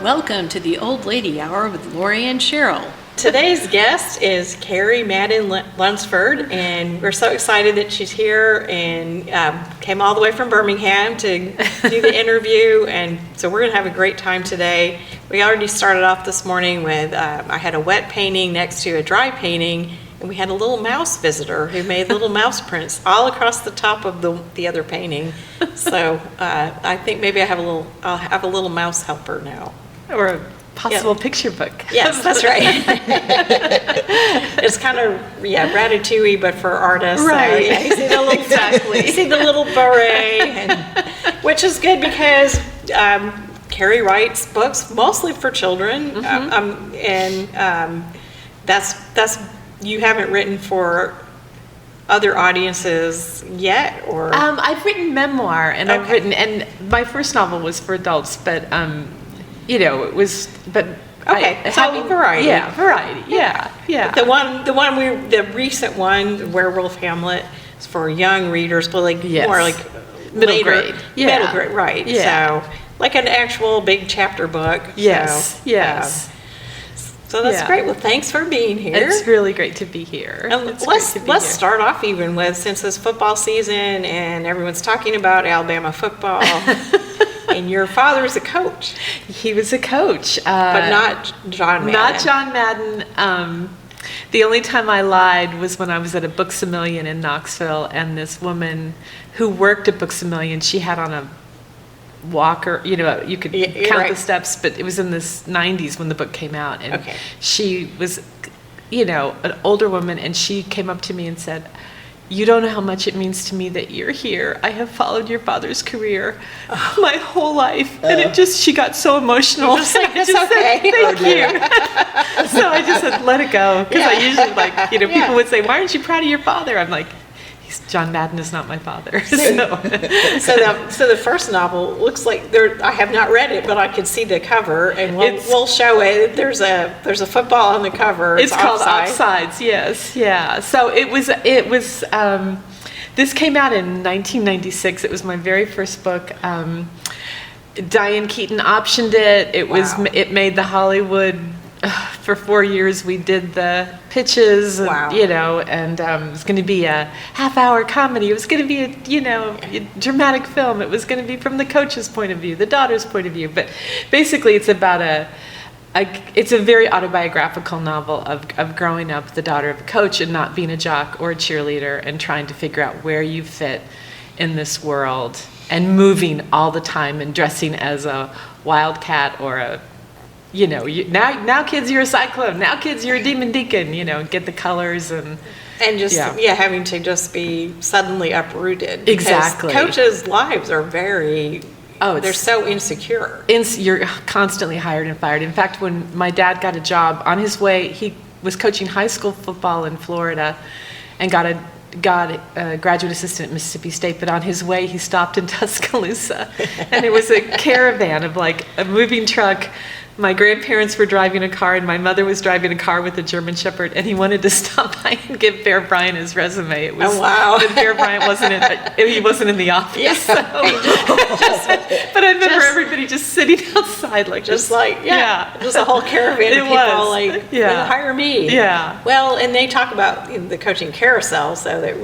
Welcome to the Old Lady Hour with Lorrie and Sheryl. Today's guest is Kerry Madden Lunsford, and we're so excited that she's here and came all the way from Birmingham to do the interview, and so we're going to have a great time today. We already started off this morning with, I had a wet painting next to a dry painting, and we had a little mouse visitor who made little mouse prints all across the top of the other painting. So I think maybe I'll have a little mouse helper now. Or a possible picture book. Yes, that's right. It's kind of, Ratatouille, but for artists. Right. So, you see the little, exactly. You see the little beret, which is good because Kerry writes books mostly for children, that's you haven't written for other audiences yet, or I've written memoir, and I've written, and my first novel was for adults, but it was, but variety. Yeah, variety. Yeah. The recent one, Werewolf Hamlet, is for young readers, but more like middle later, grade. Yeah. Middle grade, right? Yeah. So like an actual big chapter book. Yes. So that's great. Well, thanks for being here. It's really great to be here. Let's start off even with, since it's football season and everyone's talking about Alabama football. And your father's a coach. He was a coach. But not John Madden. Not John Madden. The only time I lied was when I was at a Books A Million in Knoxville, and this woman who worked at Books A Million, she had on a walker, you could count the steps, but it was in the 90s when the book came out. And she was, an older woman, and she came up to me and said, "You don't know how much it means to me that you're here. I have followed your father's carear my whole life." And she got so emotional. Just like, I just said, "Thank you." So I just said, let it go. Because I usually people would say, "Why aren't you proud of your father?" I'm like, John Madden is not my father. So the first novel looks like I have not read it, but I can see the cover, and we'll show it. There's a football on the cover. It's called Offsides. Yes, yeah. So it was. This came out in 1996. It was my very first book. Diane Keaton optioned it. It made the Hollywood. For 4 years, we did the pitches, and, and it was going to be a half-hour comedy. It was going to be a dramatic film. It was going to be from the coach's point of view, the daughter's point of view. But basically, it's about it's a very autobiographical novel of growing up the daughter of a coach and not being a jock or a cheerleader and trying to figure out where you fit in this world and moving all the time and dressing as a wildcat or a now kids, you're a cyclone. Now kids, you're a demon deacon. Get the colors and just having to just be suddenly uprooted. Exactly. Coaches' lives are they're so insecure. You're constantly hired and fired. In fact, when my dad got a job on his way, he was coaching high school football in Florida, and got a graduate assistant at Mississippi State, but on his way he stopped in Tuscaloosa, and it was a caravan of a moving truck. My grandparents were driving a car, and my mother was driving a car with a German Shepherd, and he wanted to stop by and give Bear Bryant his resume. It was, but Bear Bryant he wasn't in the office. Yeah. So. But I remember everybody just sitting outside, just a whole caravan of people hire me. Yeah. Well, and they talk about the coaching carousel, so that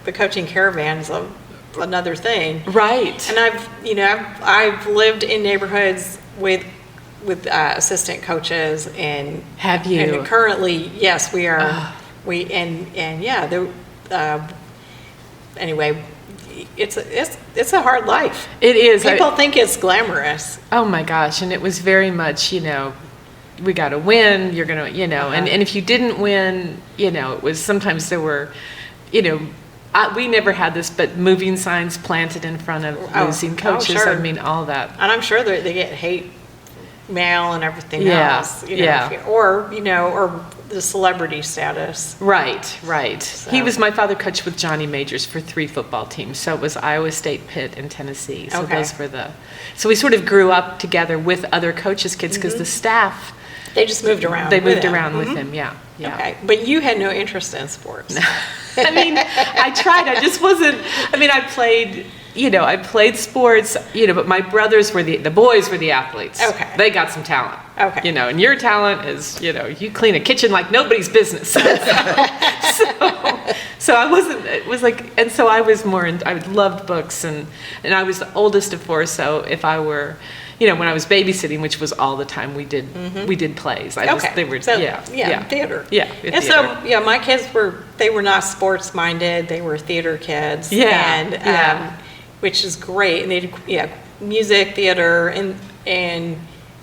the coaching caravan is another thing. Right. And I've lived in neighborhoods with assistant coaches, and have you? And currently, yes, we are. Anyway, it's a hard life. It is. People think it's glamorous. Oh my gosh, and it was very much, we got to win. You're gonna, and if you didn't win, it was sometimes there were, we never had this, but moving signs planted in front of losing coaches. Sure. I mean, all that. And I'm sure that they get hate mail and everything else, or the celebrity status. Right. So. He was my father coached with Johnny Majors for 3 football teams. So it was Iowa State, Pitt, and Tennessee. So those were so we sort of grew up together with other coaches' kids, because the staff. They just moved around. They moved around with him, yeah. Okay, but you had no interest in sports. I mean, I tried. I just wasn't. I mean, I played I played sports, but my brothers were the boys were the athletes. Okay. They got some talent. Okay. And your talent is, you clean a kitchen like nobody's business. So I wasn't, it was like, and so I was more, I loved books and I was the oldest of four. So if I were, when I was babysitting, which was all the time, we did plays. They were, theater. Yeah. And so, my kids they were not sports minded. They were theater kids. Yeah. Which is great. And they did, music, theater,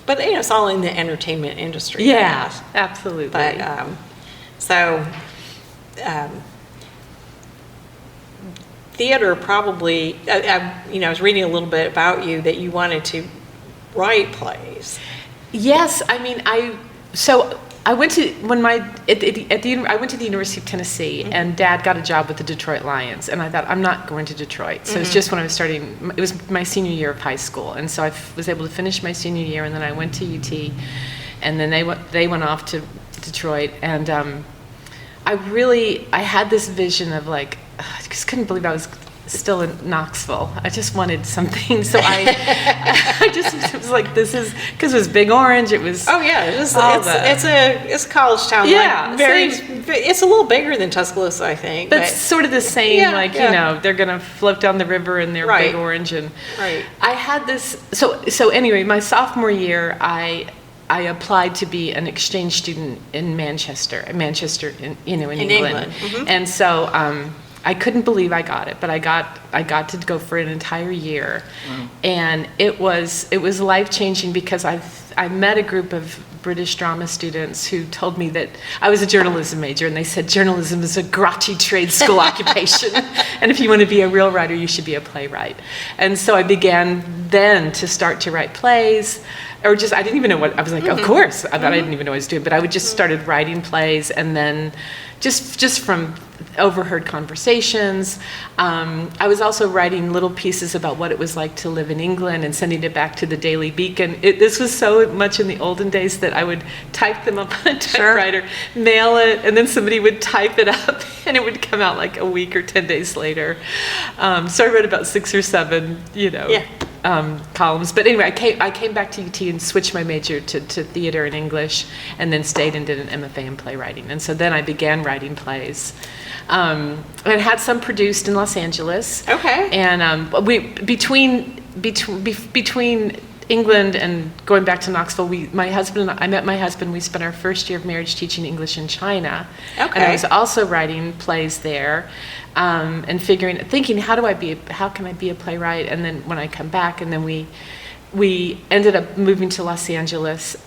but it's all in the entertainment industry. Yeah, absolutely. But, theater probably, I was reading a little bit about you that you wanted to write plays. Yes, I mean, I went to I went to the University of Tennessee, and Dad got a job with the Detroit Lions, and I thought, I'm not going to Detroit. So it's just when I was starting. It was my senior year of high school, and so I was able to finish my senior year, and then I went to UT, and then they went off to Detroit, and I had this vision of like, I just couldn't believe I was still in Knoxville. I just wanted something, so I just was like, this is, because it was Big Orange. It was it's a college town. Yeah, it's a little bigger than Tuscaloosa, I think. But sort of the same. They're gonna float down the river in their Big Orange, and I had this. So anyway, my sophomore year, I applied to be an exchange student in Manchester, in England. Mm-hmm. And so I couldn't believe I got it, but I got to go for an entire year. Wow. And it was life-changing because I met a group of British drama students who told me that I was a journalism major, and they said journalism is a grotty trade school occupation, and if you want to be a real writer, you should be a playwright. And so I began then to start to write plays, or just, I didn't even know what, I was like, of course, I didn't even know what I was doing, but I would just started writing plays, and then just from overheard conversations. I was also writing little pieces about what it was like to live in England and sending it back to the Daily Beacon. This was so much in the olden days that I would type them up on a typewriter, mail it, and then somebody would type it up, and it would come out like a week or 10 days later. So I wrote about 6 or 7, columns. But anyway, I came back to UT and switched my major to theater and English, and then stayed and did an MFA in playwriting. And so then I began writing plays. And had some produced in Los Angeles. Okay. And between England and going back to Knoxville, I met my husband. We spent our first year of marriage teaching English in China. Okay. And I was also writing plays there, and thinking, how can I be a playwright? And then when I come back, and then we ended up moving to Los Angeles.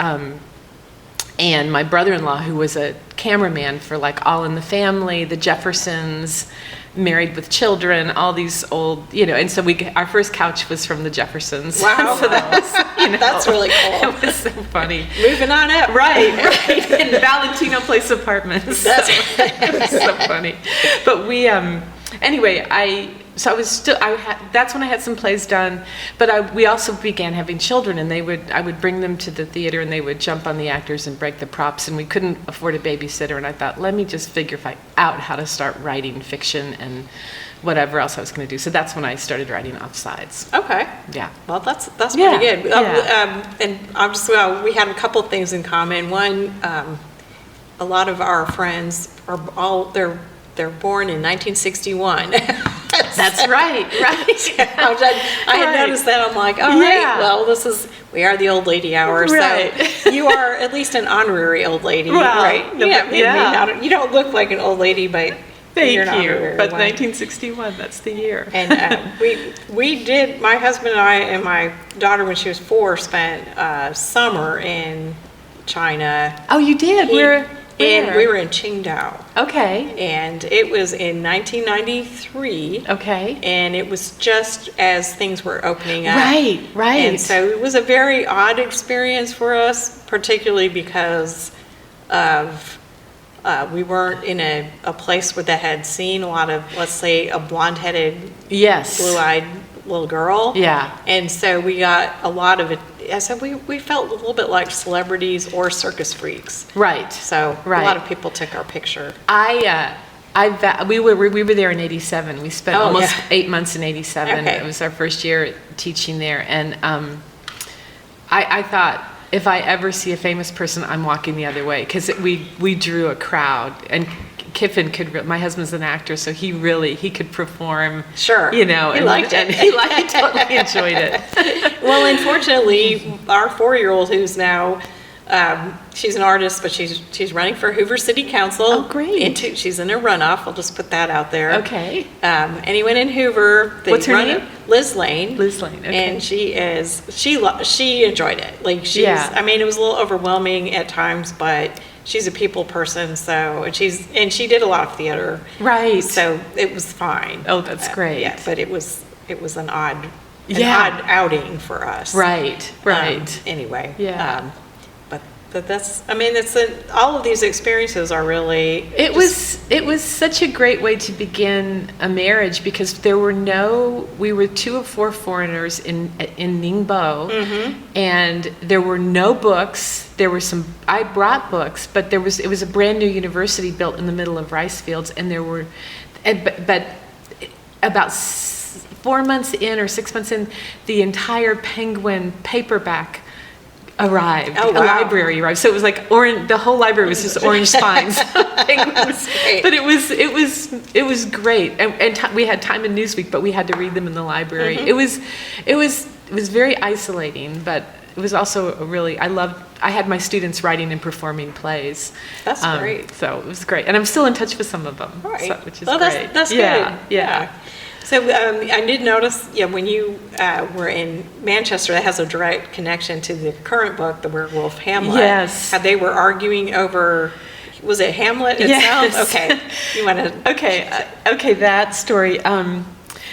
And my brother-in-law, who was a cameraman for like All in the Family, the Jeffersons, Married with Children, all these old, and so our first couch was from the Jeffersons. Wow. So that was, that's really cool. It was so funny. Moving on up. Right. In Valentino Place Apartments. That's It was so funny. But anyway, that's when I had some plays done, but we also began having children, and I would bring them to the theater, and they would jump on the actors and break the props, and we couldn't afford a babysitter, and I thought, let me just figure out how to start writing fiction and whatever else I was going to do. So that's when I started writing Offsides. Okay. Yeah. Well, that's pretty good. Yeah. And obviously, we had a couple of things in common. One, a lot of our friends they're born in 1961. That's right. I had noticed that. I'm like, all right, well, we are the old lady hour, right. So you are at least an honorary old lady, well, right? You don't look like an old lady, but Thank you're you. But one. 1961, that's the year. And we did, my husband and I and my daughter, when she was 4, spent summer in China. Oh, you did? And we were in Qingdao. Okay. And it was in 1993. Okay. And it was just as things were opening up. Right. And so it was a very odd experience for us, particularly because of we weren't in a place that had seen a lot of, let's say, a blonde-headed, blue-eyed little girl. Yeah. And so we got a lot of it. So we felt a little bit like celebrities or circus freaks. Right. So a lot of people took our picture. We were there in '87. We spent almost yeah. 8 months in '87. Okay. It was our first year teaching there, and I thought, if I ever see a famous person, I'm walking the other way, because we drew a crowd. And Kiffin my husband's an actor, so he could perform. Sure. You know, He liked it. and he totally enjoyed it. Well, unfortunately, our 4-year-old, who's now, she's an artist, but she's running for Hoover City Council. Oh, great. She's in a runoff. I'll just put that out there. Okay. Anyone in Hoover? What's her name? Liz Lane. Liz Lane, okay. And she enjoyed it. Like, I mean, it was a little overwhelming at times, but she's a people person, so, and she did a lot of theater. Right. So it was fine. Oh, that's great. Yeah, but it was an odd outing for us. Right. Anyway. Yeah. But that's, I mean, all of these experiences are really. It was such a great way to begin a marriage, because we were 2 of 4 foreigners in Ningbo, and there were no books. There were I brought books, but it was a brand new university built in the middle of rice fields, and but about 4 months in or 6 months in, the entire Penguin paperback arrived. Oh, wow. A library arrived. So it was like the whole library was just orange spines. Penguins. But it was great. And we had Time and Newsweek, but we had to read them in the library. It was very isolating, but it was also I had my students writing and performing plays. That's great. So it was great. And I'm still in touch with some of them, Right. which is well, great. That's yeah, good. Yeah. So I did notice, when you were in Manchester, that has a direct connection to the current book, The Werewolf Hamlet. Yes. How they were arguing over, was it Hamlet itself? Yes. Okay. You want to? Okay, that story.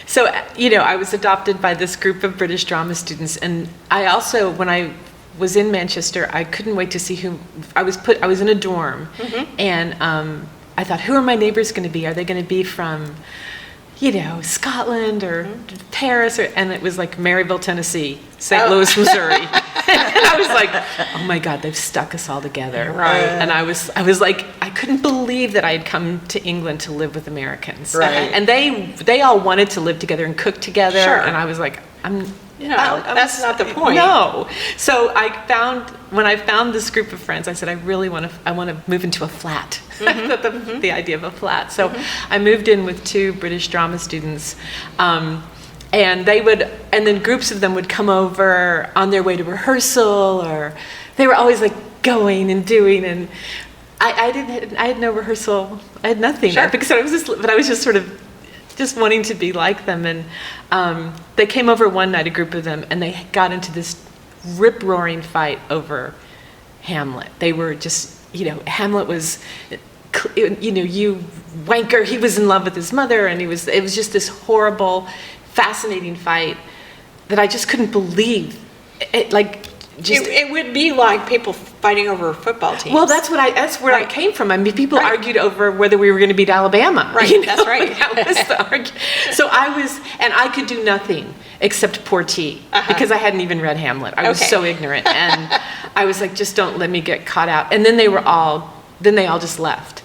So, I was adopted by this group of British drama students, and I also, when I was in Manchester, I couldn't wait to see who I was in a dorm, and I thought, who are my neighbors going to be? Are they going to be from Scotland or Paris, and it was like Maryville, Tennessee, St. Louis, Missouri. And I was like, oh my God, they've stuck us all together. Right. And I was like, I couldn't believe that I had come to England to live with Americans. Right. And they all wanted to live together and cook together. Sure. And I was like, that's not the point. No. So when I found this group of friends, I said, I want to move into a flat. The idea of a flat. So I moved in with 2 British drama students, and then groups of them would come over on their way to rehearsal, or they were always like going and doing, and I had no rehearsal. I had nothing. Sure. Because I was just sort of just wanting to be like them. And they came over one night, a group of them, and they got into this rip-roaring fight over Hamlet. They were just, Hamlet was, you wanker, he was in love with his mother, and it was just this horrible, fascinating fight that I just couldn't believe. It would be like people fighting over football teams. Well, that's where I came from. I mean, people argued over whether we were going to beat Alabama. Right, that's right. That was the argument. So I could do nothing except pour tea, because I hadn't even read Hamlet. I was so ignorant, and I was like, just don't let me get caught out. And then they all just left,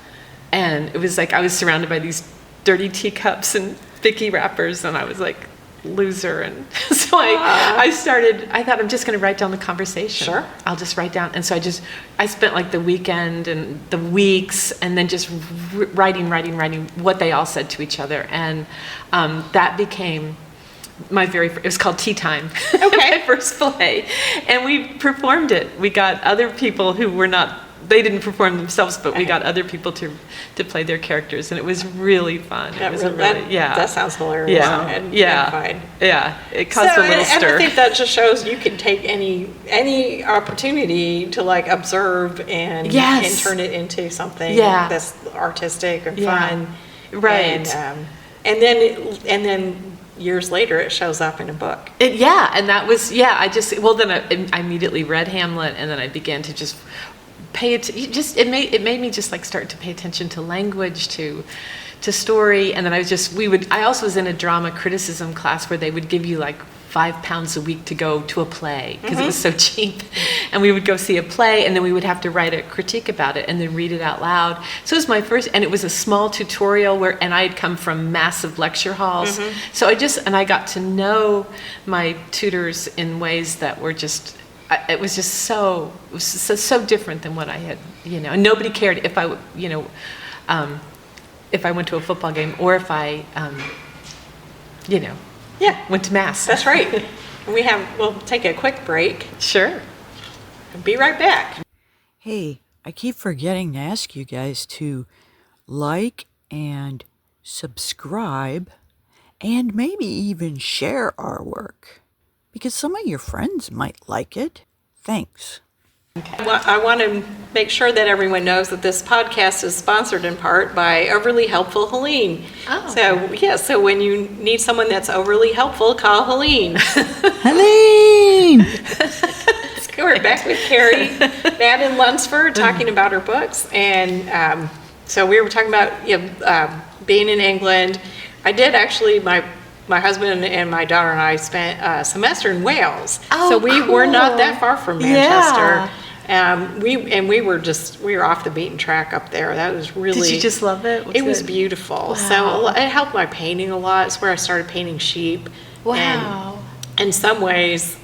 and it was like I was surrounded by these dirty teacups and Vicky wrappers, and I was like, loser. And so I thought, I'm just going to write down the conversation. Sure. I'll just write down. And so I spent like the weekend and the weeks, and then just writing what they all said to each other. And that became it was called Tea Time. My first play. And we performed it. We got other people who were not, they didn't perform themselves, but we got other people to play their characters, and it was really fun. That sounds hilarious. And fun. Yeah. It caused a little stir. And I think that just shows you can take any opportunity to like observe and turn it into something that's artistic and fun. Right. And then years later, it shows up in a book. And that was then I immediately read Hamlet, and then I began to just pay it. It made me just like start to pay attention to language, to story, and then I also was in a drama criticism class where they would give you like £5 a week to go to a play because it was so cheap, and we would go see a play, and then we would have to write a critique about it and then read it out loud. So it was my first, and it was a small tutorial and I had come from massive lecture halls. So I got to know my tutors in ways that were just, it was so different than what I had, and nobody cared if I, if I went to a football game or if I, went to mass. That's right. We'll take a quick break. Sure. Be right back. Hey, I keep forgetting to ask you guys to like and subscribe and maybe even share our work because some of your friends might like it. Thanks. Well, I want to make sure that everyone knows that this podcast is sponsored in part by Overly Helpful Helene. Oh. So when you need someone that's overly helpful, call Helene. Helene! We're back with Kerry Madden Lunsford talking about her books. And so we were talking about being in England. I did actually, my husband and my daughter and I spent a semester in Wales. Oh, so we were not cool. that far from Manchester. Yeah. We were off the beaten track up there. That was really. Did you just love it? It was beautiful. Wow. So it helped my painting a lot. It's where I started painting sheep. Wow. And in some ways,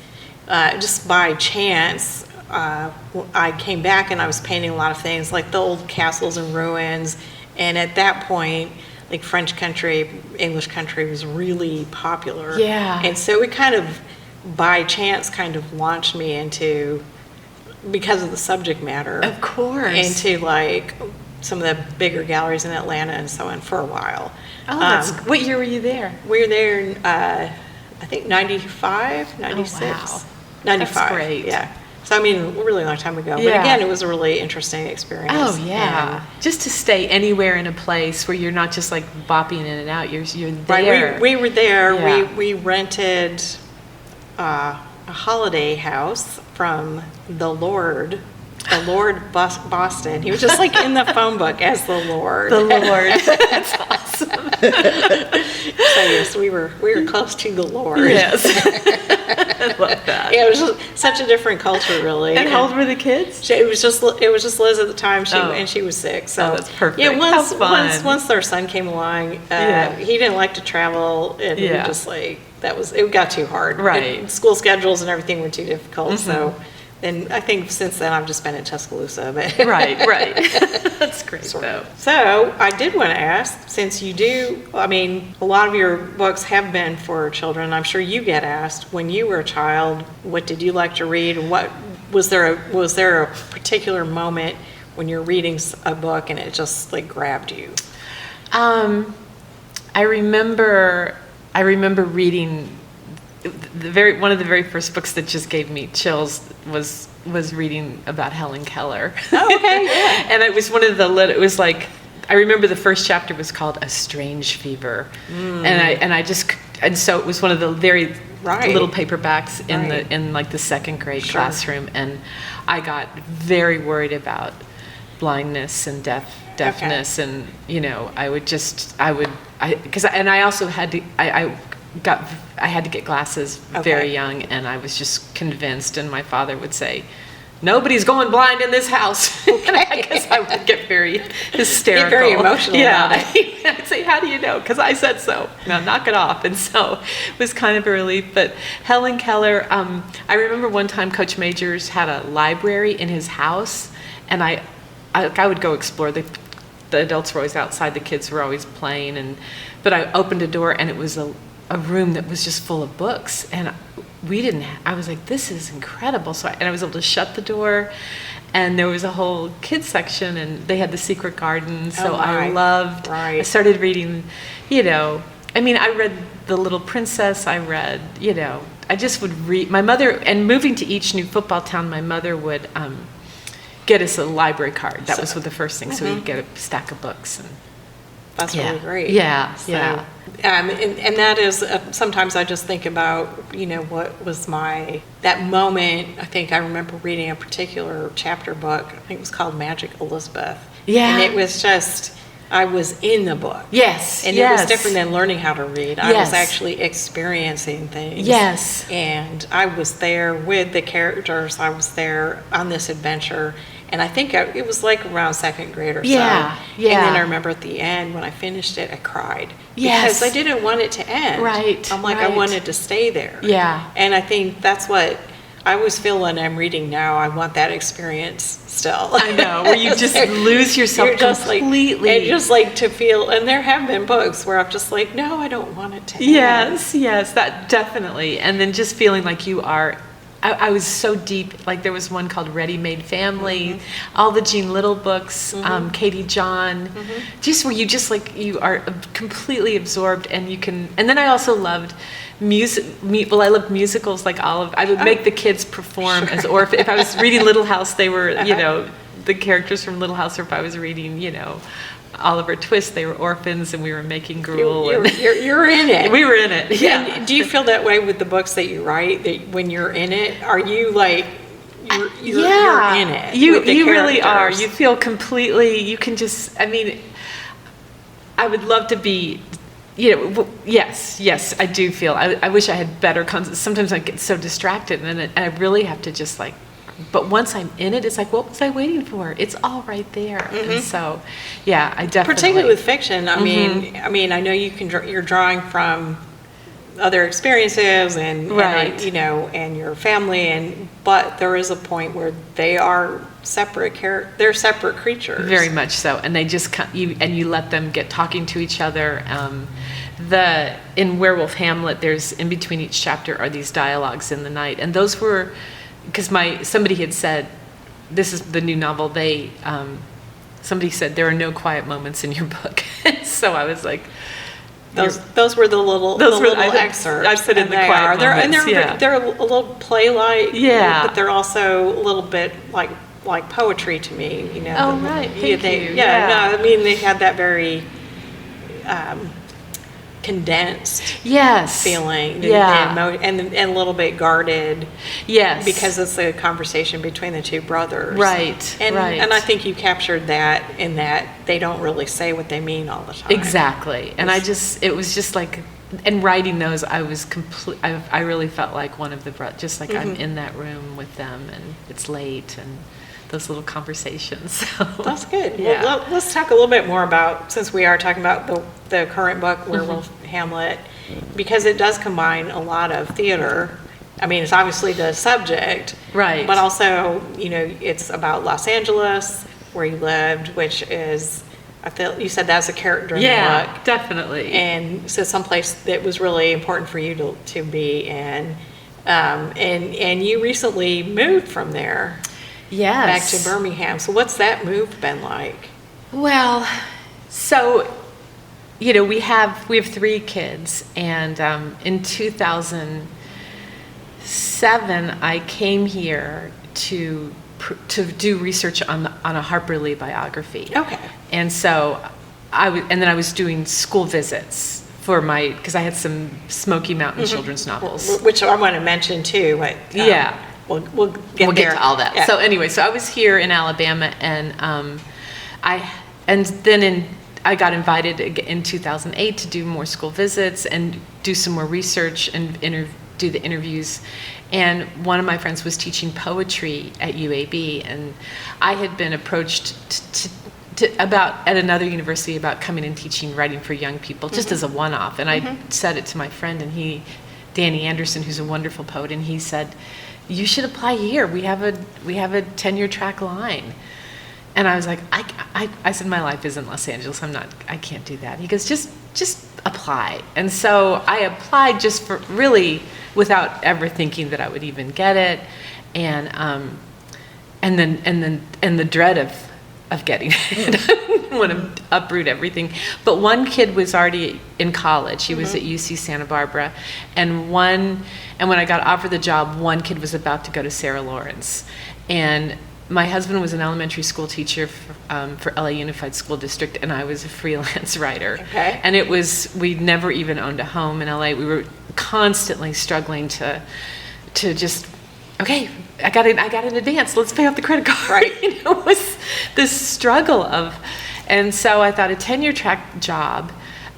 just by chance, I came back and I was painting a lot of things like the old castles and ruins. And at that point, like French country, English country was really popular. Yeah. And so it kind of, by chance, kind of launched me into, because of the subject matter. Of course. Into like some of the bigger galleries in Atlanta and so on for a while. Oh, what year were you there? We were there in, I think 95, 96. Oh, wow. 95. That's great. Yeah. So, I mean, a really long time ago. But Yeah. again, it was a really interesting experience. Oh, yeah. Just to stay anywhere in a place where you're not just like bopping in and out, you're there. Right, we were there. Yeah. We rented a holiday house from the Lord Boston. He was just like in the phone book as the Lord. The Lord. That's awesome. So yes, we were close to the Lord. Yes. I love that. Yeah, it was just such a different culture, really. And how old were the kids? It was just Liz at the time. And she was sick. So Oh, that's perfect. Yeah, How fun. once their son came along, Yeah. he didn't like to travel, and we Yeah. just like it got too hard. Right. And school schedules and everything were too difficult. So, and I think since then I've just been in Tuscaloosa. But Right. That's great, though. So I did want to ask, since you do, I mean, a lot of your books have been for children. I'm sure you get asked, when you were a child, what did you like to read? What was there a particular moment when you're reading a book and it just like grabbed you? I remember reading one of the very first books that just gave me chills was reading about Helen Keller. Oh, okay, yeah. And it was it was like, I remember the first chapter was called A Strange Fever. And so it was one of the very little paperbacks in like the second grade classroom, and I got very worried about blindness and deafness, and I had to get glasses very young, and I was just convinced, and my father would say, nobody's going blind in this house. And I guess I would get very hysterical. Get very emotional about it. I'd say, how do you know? Because I said so. Now knock it off. And so it was kind of a relief. But Helen Keller, I remember one time Coach Majors had a library in his house, and I would go explore. The adults were always outside, the kids were always playing, but I opened a door, and it was a room that was just full of books, and I was like, this is incredible. So I was able to shut the door, and there was a whole kids section, and they had the secret garden. So I started reading, I read The Little Princess. I read, I just would read. My mother, and moving to each new football town, my mother would get us a library card. That was the first thing. So we'd get a stack of books. And that's really great. Yeah, so, yeah. And that is, sometimes I just think about, what was that moment. I think I remember reading a particular chapter book. I think it was called Magic Elizabeth. Yeah. And it was just, I was in the book. Yes, And yes. it was different than learning how to read. I was Yes. actually experiencing things. Yes. And I was there with the characters. I was there on this adventure. And I think it was like around second grade or Yeah, so. yeah. And then I remember at the end, when I finished it, I cried. Yes. Because I didn't want it to end. Right, I'm like, I right. wanted to stay there. Yeah. And I think that's what I always feel when I'm reading now. I want that experience still. I know, where you just lose yourself You're just completely. and just like to feel, and there have been books where I'm just like, no, I don't want it to end. Yes, that definitely. And then just feeling like you are, I was so deep, like there was one called Ready Made Family, all the Jean Little books, Katie John, just where you just like, you are completely absorbed and you can, and then I also loved music, I loved musicals like Olive. I would make the kids perform as orphans. If I was reading Little House, they were, you know, the characters from Little House, or if I was reading, you know, Oliver Twist, they were orphans and we were making gruel. You're in it. We were in it, yeah. And do you feel that way with the books that you write, that when you're in it, are you like, you're in it? You with the really are. characters? You feel completely, you can just, I mean, I would love to be, you know, yes, I do feel, I wish I had better, sometimes I get so distracted and I really have to just like, but once I'm in it, it's like, what was I waiting for? It's all right there. And so, yeah, I definitely. Particularly with fiction, I mean, I know you're drawing from other experiences and Right. you know, and your family, but there is a point where they are separate they're separate creatures. Very much so, and they just you let them get talking to each other. In Werewolf Hamlet, there's in between each chapter are these dialogues in the night, and those were because somebody had said, this is the new novel. Somebody said there are no quiet moments in your book, so I was like. Those were the little excerpts. I put in the quiet moments. They're a little play-like. Yeah. But they're also a little bit like poetry to me. You know. Oh, right. Thank you. Yeah. No, I mean they had that very condensed Yes. feeling. Yeah. And a little bit guarded. Yes. Because it's a conversation between the two brothers. Right. And right. I think you captured that in that they don't really say what they mean all the time. Exactly. And it was just like, and writing those, I was I really felt like one of the just like I'm in that room with them and it's late and those little conversations. So. That's good. Yeah. Well, let's talk a little bit more about, since we are talking about the current book, Werewolf Hamlet, because it does combine a lot of theater. I mean, it's obviously the subject. Right. But also, you know, it's about Los Angeles, where you lived, which is, I feel, you said that's a character in the book. Definitely. And so someplace that was really important for you to be in. And you recently moved from there. Yes. Back to Birmingham. So what's that move been like? Well, so, you know, we have 3 kids, and in 2007, I came here to do research on a Harper Lee biography. Okay. And so then I was doing school visits because I had some Smoky Mountain children's novels. Which I want to mention too. But, Yeah. We'll get there. to all that. Yeah. So anyway, so I was here in Alabama, and I got invited in 2008 to do more school visits and do some more research and do the interviews. And one of my friends was teaching poetry at UAB, and I had been approached at another university about coming and teaching writing for young people, just as a one-off. And I said it to my friend, and Danny Anderson, who's a wonderful poet, and he said, you should apply here. We have a tenure track line. And I was like, I said, my life isn't Los Angeles. I can't do that. He goes, just apply. And so I applied just for really without ever thinking that I would even get it. And the dread of getting it. I want to uproot everything. But one kid was already in college. He was at UC Santa Barbara. And when I got offered the job, one kid was about to go to Sarah Lawrence. And my husband was an elementary school teacher for LA Unified School District, and I was a freelance writer. Okay. And we'd never even owned a home in LA. We were constantly struggling to just, okay, I got in advance. Let's pay off the credit card. Right. You know, it was this struggle of, And so I thought a tenure track job,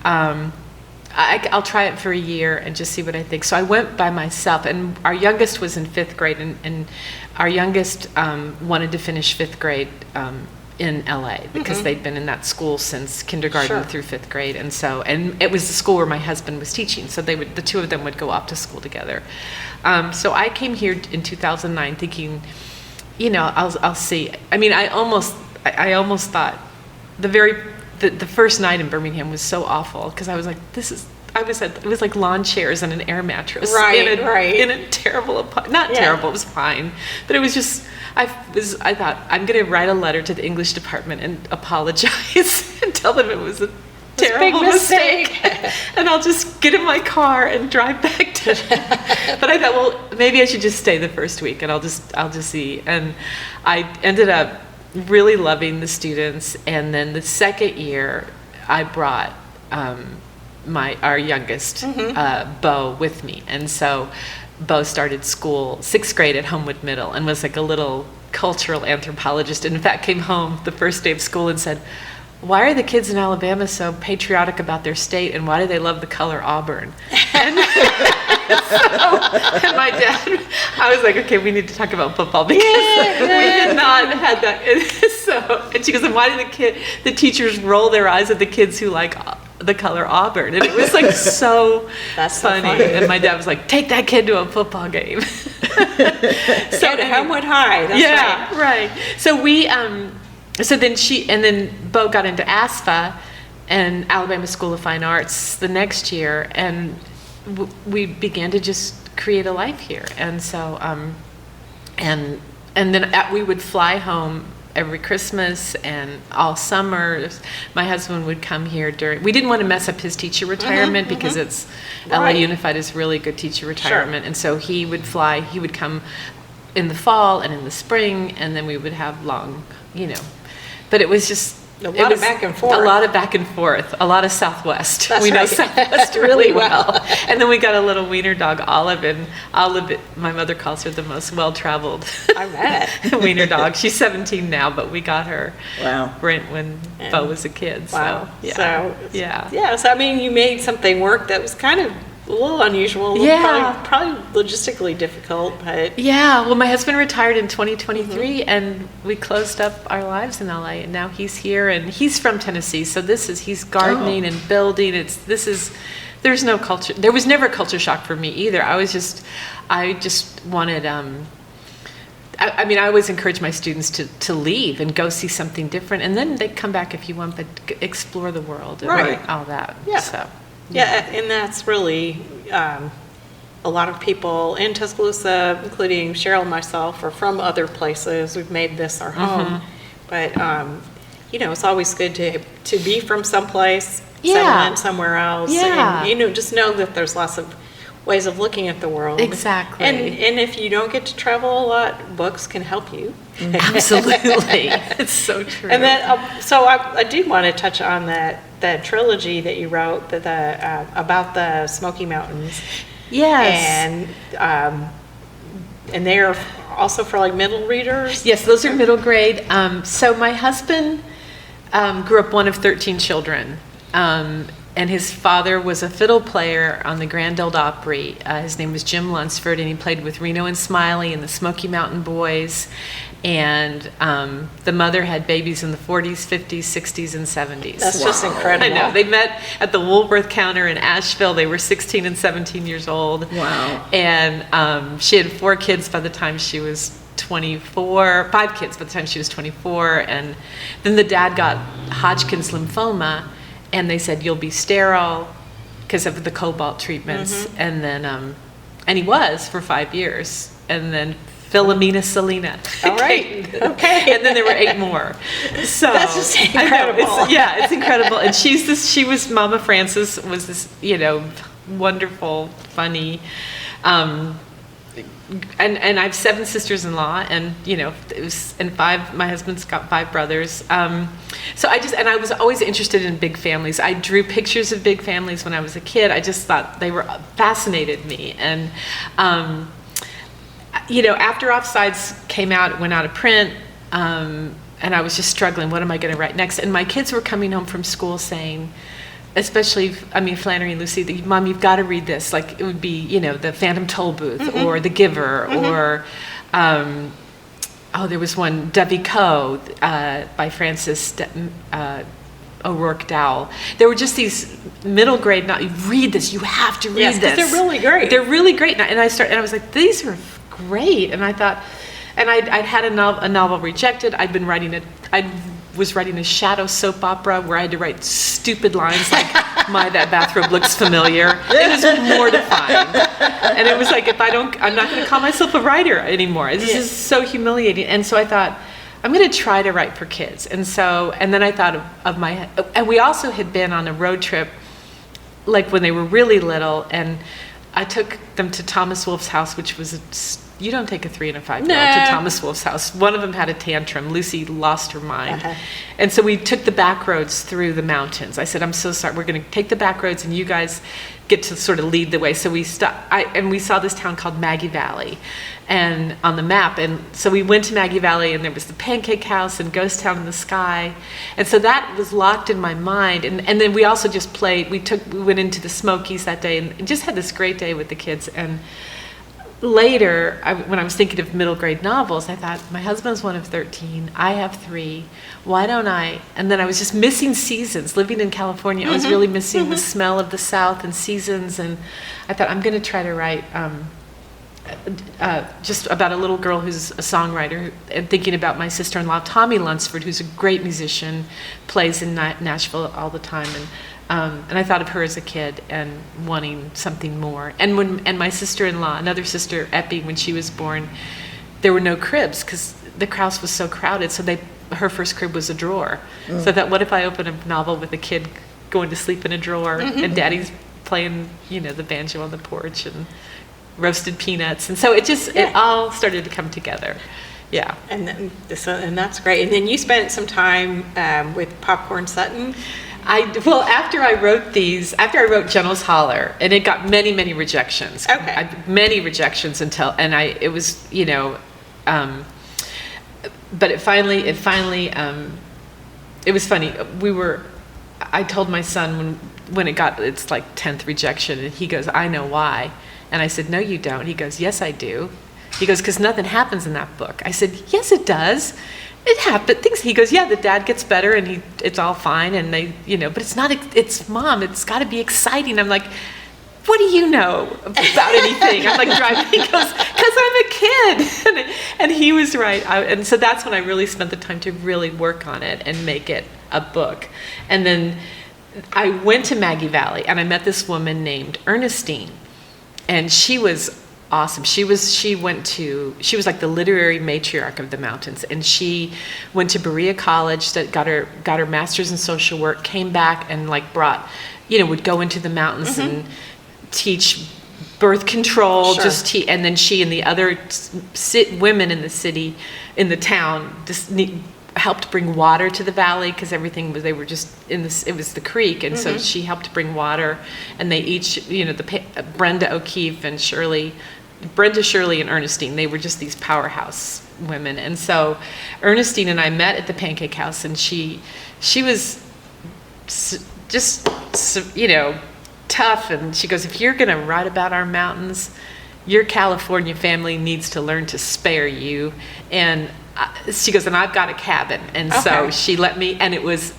I'll try it for a year and just see what I think. So I went by myself, and our youngest was in 5th grade, and our youngest wanted to finish 5th grade in LA because they'd been in that school since kindergarten through 5th grade. And it was the school where my husband was teaching. So the two of them would go off to school together. So I came here in 2009 thinking, I'll see. I mean, I almost thought the first night in Birmingham was so awful because I was like, it was like lawn chairs and an air mattress. In a terrible apartment. Not terrible, it was fine. But it was just, I thought, I'm going to write a letter to the English department and apologize and tell them it was a terrible mistake. And I'll just get in my car and drive back to But I thought, well, maybe I should just stay the first week and I'll just see. And I ended up really loving the students. And then the second year, I brought our youngest, Bo, with me. And so Bo started school 6th grade at Homewood Middle and was like a little cultural anthropologist. And in fact, came home the first day of school and said, why are the kids in Alabama so patriotic about their state, and why do they love the color auburn? And my dad, I was like, okay, we need to talk about football because we had not had that. And she goes, and why do the teachers roll their eyes at the kids who like the color auburn? And it was like so funny. And my dad was like, take that kid to a football game. So to Homewood High. That's right. So we. So then Bo got into ASFA and Alabama School of Fine Arts the next year, and we began to just create a life here. And so, and then we would fly home every Christmas and all summer. My husband would come here we didn't want to mess up his teacher retirement because it's LA Unified is really good teacher retirement. And so he would come in the fall and in the spring, and then we would have long, but it was just a lot of back and forth. A lot of back and forth. A lot of Southwest. We know Southwest really well. And then we got a little wiener dog, Olive, and Olive, my mother calls her the most well-traveled I bet. wiener dog. She's 17 now, but we got her Wow. when Bo was a kid. Wow. So, So I mean, you made something work that was kind of a little unusual. Probably logistically difficult, but well, my husband retired in 2023, and we closed up our lives in LA, and now he's here, and he's from Tennessee, so he's gardening and building. There's no culture. There was never culture shock for me either. I just wanted. I mean, I always encourage my students to leave and go see something different, and then they come back if you want, but explore the world and all that. Yeah. So. Yeah, and that's really a lot of people in Tuscaloosa, including Sheryl and myself, are from other places. We've made this our home, but it's always good to be from someplace, settle in somewhere else, and just know that there's lots of ways of looking at the world. Exactly. And if you don't get to travel a lot, books can help you. Absolutely. It's so true. And then, so I do want to touch on that trilogy that you wrote about the Smoky Mountains. Yes. And they're also for like middle readers? Yes, those are middle grade. So my husband grew up one of 13 children. And his father was a fiddle player on the Grand Ole Opry. His name was Jim Lunsford, and he played with Reno and Smiley and the Smoky Mountain Boys. And the mother had babies in the 40s, 50s, 60s, and 70s. That's just incredible. I know. They met at the Woolworth counter in Asheville. They were 16 and 17 years old. Wow. And she had 4 kids by the time she was 24, 5 kids by the time she was 24. And then the dad got Hodgkin's lymphoma. And they said, you'll be sterile because of the cobalt treatments. And then, and he was for 5 years. And then Philomena Selena. All right. Okay. And then there were 8 more. So that's just incredible. It's incredible. And she was Mama Frances, was this, wonderful, funny, and I have 7 sisters-in-law, and it was, and 5. My husband's got 5 brothers. So I was always interested in big families. I drew pictures of big families when I was a kid. I just thought they fascinated me. And after Offsides came out, it went out of print. I was just struggling. What am I going to write next? And my kids were coming home from school saying, especially, I mean, Flannery and Lucy, Mom, you've got to read this. Like, it would be, you know, The Phantom Toll Booth or The Giver or, there was one, Debbie Coe by Frances O'Rourke Dowell. There were just these middle grade, read this, you have to read this. They're really great. They're really great. And I was like, these are great. And I thought, and I'd had a novel rejected. I was writing a shadow soap opera where I had to write stupid lines like, that bathrobe looks familiar. It was mortifying. And it was like, I'm not going to call myself a writer anymore. This is so humiliating. And so I thought, I'm going to try to write for kids. And then I thought and we also had been on a road trip, like when they were really little, and I took them to Thomas Wolfe's house, which was you don't take a 3 and a 5-year-old to Thomas Wolfe's house. One of them had a tantrum. Lucy lost her mind. And so we took the back roads through the mountains. I said, I'm so sorry. We're going to take the back roads and you guys get to sort of lead the way. So we stopped, and we saw this town called Maggie Valley and on the map. And so we went to Maggie Valley and there was the Pancake House and Ghost Town in the Sky. And so that was locked in my mind. And then we also just played, we went into the Smokies that day and just had this great day with the kids. And later, when I was thinking of middle grade novels, I thought, my husband's one of 13, I have 3, why don't I? And then I was just missing seasons. Living in California, I was really missing the smell of the South and seasons, and I thought, I'm going to try to write just about a little girl who's a songwriter, and thinking about my sister-in-law, Tommy Lunsford, who's a great musician, plays in Nashville all the time, and I thought of her as a kid and wanting something more. And my sister-in-law, another sister, Epi, when she was born, there were no cribs because the house was so crowded. So her first crib was a drawer. So I thought, what if I open a novel with a kid going to sleep in a drawer and Daddy's playing, the banjo on the porch and roasted peanuts. And so it all started to come together. Yeah. And that's great. And then you spent some time with Popcorn Sutton. After I wrote General's Holler, and it got many, many rejections. Okay. Many rejections but it finally, it was funny. I told my son when it got its like 10th rejection, and he goes, I know why. And I said, no, you don't. He goes, yes, I do. He goes, because nothing happens in that book. I said, yes, it does. It happened. He goes, yeah, the dad gets better and it's all fine. And but it's not, it's Mom, it's got to be exciting. I'm like, what do you know about anything? I'm like driving. He goes, because I'm a kid. And he was right. And so that's when I really spent the time to really work on it and make it a book. And then I went to Maggie Valley and I met this woman named Ernestine. And she was awesome. She was like the literary matriarch of the mountains, and she went to Berea College, got her master's in social work, came back and brought, would go into the mountains and teach birth control, and then she and the other women in the town helped bring water to the valley because they were just it was the creek, and so she helped bring water, and they each, Brenda O'Keefe and Brenda, Shirley, and Ernestine, they were just these powerhouse women. And so Ernestine and I met at the Pancake House, and she was just, tough. And she goes, if you're going to write about our mountains, your California family needs to learn to spare you. And she goes, and I've got a cabin. And so she let me, and it was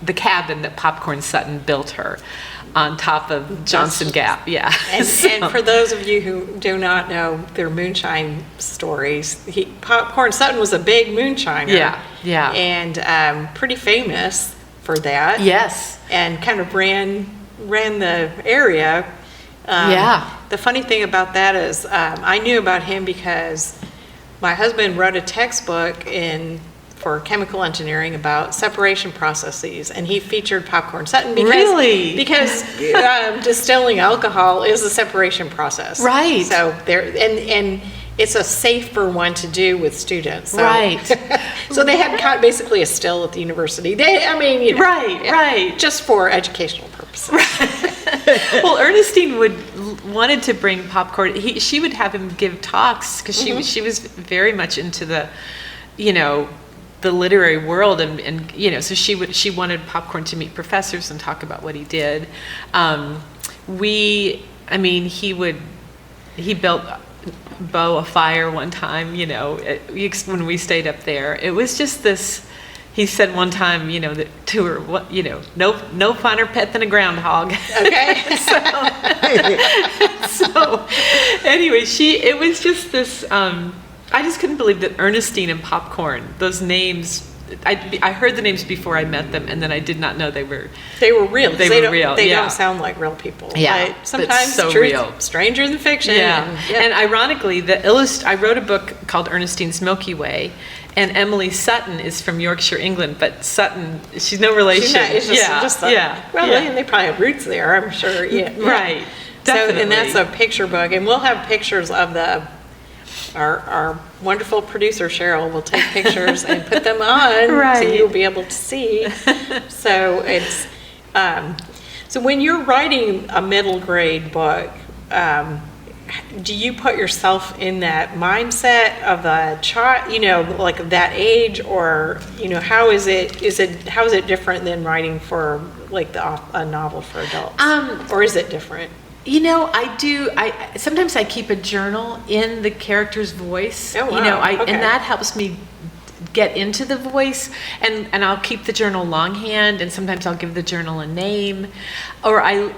the cabin that Popcorn Sutton built her on top of Johnson Gap. Yeah. And for those of you who do not know their moonshine stories, Popcorn Sutton was a big moonshiner. Yeah. And pretty famous for that. Yes. And kind of ran the area. The funny thing about that is I knew about him because my husband wrote a textbook for chemical engineering about separation processes, and he featured Popcorn Sutton because distilling alcohol is a separation process. Right. So and it's a safer one to do with students. So. Right. So they had basically a still at the university. Right. Just for educational purposes. Right. Well, Ernestine wanted to bring popcorn. She would have him give talks because she was very much into the, the literary world, and you know, so she wanted Popcorn to meet professors and talk about what he did. He built Bo a fire one time, you know, when we stayed up there. It was just this. He said one time, you know, to her, what, you know, no finer pet than a groundhog. Okay. so anyway, it was just this. I just couldn't believe that Ernestine and Popcorn, those names. I heard the names before I met them, and then I did not know they were real. They were real. They yeah. don't sound like real people. Yeah, but sometimes so truth, real. Stranger than fiction. Yeah, yeah. and ironically, I wrote a book called Ernestine's Milky Way, and Emily Sutton is from Yorkshire, England, but Sutton, she's no relation. She's not, it's just well, yeah. and they probably have roots there, I'm sure. Yeah, right. Definitely. So, and that's a picture book, and we'll have pictures of our wonderful producer Cheryl will take pictures and put them on, right. so you'll be able to see. So it's so when you're writing a middle grade book, do you put yourself in that mindset of a child, you know, like that age, or you know, how is it different than writing for like a novel for adults, or is it different? You know, sometimes I keep a journal in the character's voice. Oh, wow. You know, Okay. and that helps me get into the voice, and I'll keep the journal longhand, and sometimes I'll give the journal a name. Or I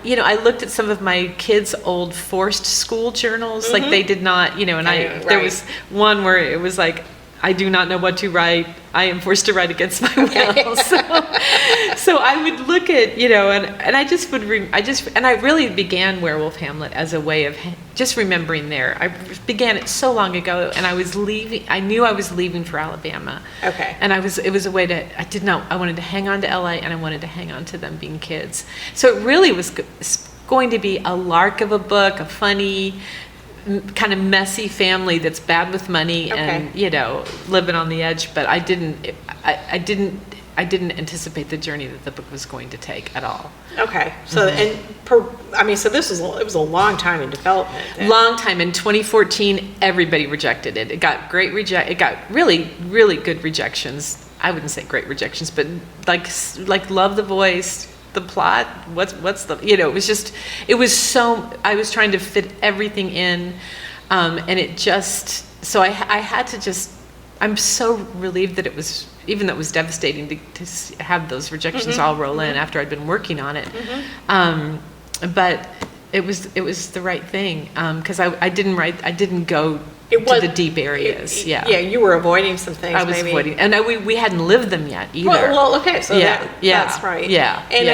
looked at some of my kids' old forced school journals, like they did not, you know, and there was one where it was like, I do not know what to write. I am forced to write against my will. So I would look at, you know, and I just would, and I really began Werewolf Hamlet as a way of just remembering there. I began it so long ago, and I knew I was leaving for Alabama. Okay. And it was a way I wanted to hang on to LA, and I wanted to hang on to them being kids. So it really was going to be a lark of a book, a funny, kind of messy family that's bad with money and, you know, living on the edge, but I didn't anticipate the journey that the book was going to take at all. Okay. So so it was a long time in development. Long time. In 2014, everybody rejected it. It got it got really, really good rejections. I wouldn't say great rejections, but like love the voice, the plot, what's the, you know, it was so, I was trying to fit everything in, and it just, so I had to just, I'm so relieved that it was, even though it was devastating to have those rejections all roll in after I'd been working on it, but it was the right thing, because I didn't go to the deep areas. Yeah, you were avoiding some things. I was avoiding, and we hadn't lived them yet either. Well, okay, so that's right. Yeah, and